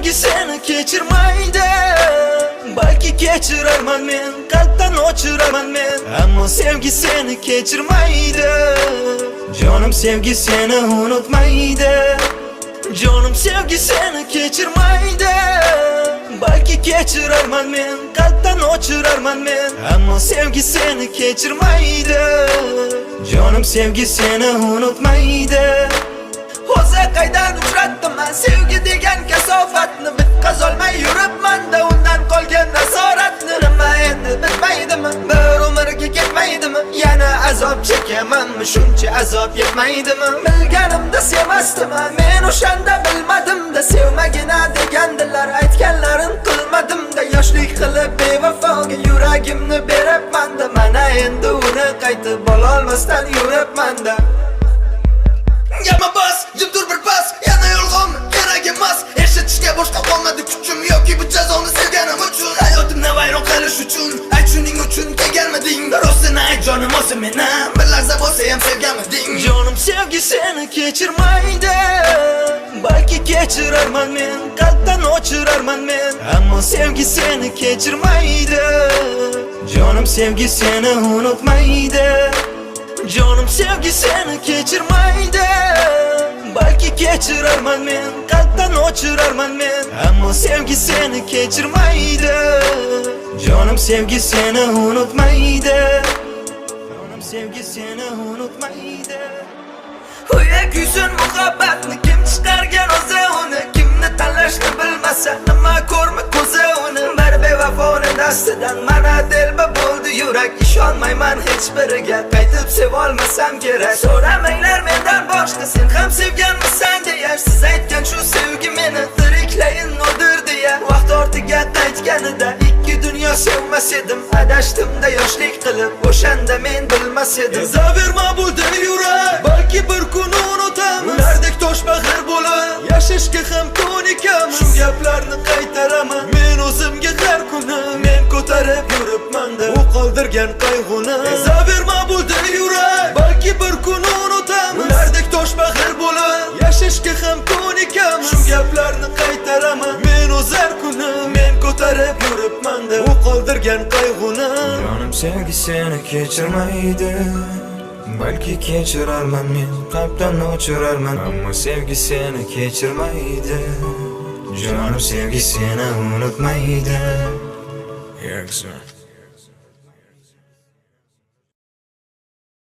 sevgi seni kechirmaydi. Balki kechirarman men, qalbdan o'chirarman men, ammo sevgi seni kechirmaydi. Jonim sevgi seni unutmaydi. Jonim sevgi seni kechirmaydi. Balki kechirarman men, qalbdan o'chirarman men, ammo sevgi seni kechirmaydi. Jonim sevgi seni unutmaydi. O'zi qaydan uchratdim men sevgi degan kasofatni, bitkazolmay yuribman-da undan qolgan nasoratni. Nima endi bitmaydimi? Bir umrga ketmaydimi? Yana azob chekamanmi? Shuncha azob yetmaydimi? Bilganimda sevmasdim, men o'shanda bilmadim-da, sevmagina degandilar, aytganlarin qilmadim-da, yoshlik qilib bevafoga yuragimni beribman-da, mana endi uni qaytib ololmasdan yuribman-da. Yapma bas, jim tur bir pas, yana yolg'on kerak emas. Eshitishga boshqa qolmadi kuchim yoki bu jazoni sevganim uchun. Hayotimni vayron qilish uchun, ayt shuning uchun kelganmiding? Rostini ayt jonim, o'zi meni bir lahza bo'lsa ham sevganmiding? Jonim sevgi seni kechirmaydi. Balki kechirarman men, qalbdan o'chirarman men, ammo sevgi seni kechirmaydi. Jonim sevgi seni unutmaydi. Jonim sevgi seni kechirmaydi. Balki kechirarman men, qalbdan o'chirarman men, ammo sevgi seni kechirmaydi. Jonim sevgi seni unutmaydi. Jonim sevgi seni unutmaydi. Uya kuysin muhabbatni kim chiqargan o'zi uni, kimni tanlashni bilmasa nima ko'rmi ko'zi uni. Bir bevafoni dastidan mana telba bo'ldi yurak, ishonmayman hech biriga, qaytib sevolmasam kerak. So'ramanglar mendan boshqa sen ham sevganmisan deya, siz aytgan shu sevgi meni tiriklayin nodir deya. Vaqt ortiga qaytganida ikki dunyo sevmas edim, adashdim-da yoshlik qilib, o'shanda men bilmas edim. Zaverma bu dil yurak, balki bir kun unutaman, ulardek toshbag'ir bo'lib yashashga ham ko'nikaman. Shu gaplarni qaytaraman men o'zimga har kuni, men ko'tarib yuribman-da u qoldirgan qayg'uni. Zaverma bu dil yurak, balki bir kun unutaman, ulardek toshbag'ir bo'lib yashashga ham ko'nikaman. Shu gaplarni qaytaraman men o'z har kuni, men ko'tarib yuribman-da u qoldirgan qayg'uni. Jonim sevgi seni kechirmaydi. Balki kechirarman men, qalbdan o'chirarman, ammo sevgi seni kechirmaydi. Jonim sevgi seni unutmaydi. Yaxshi.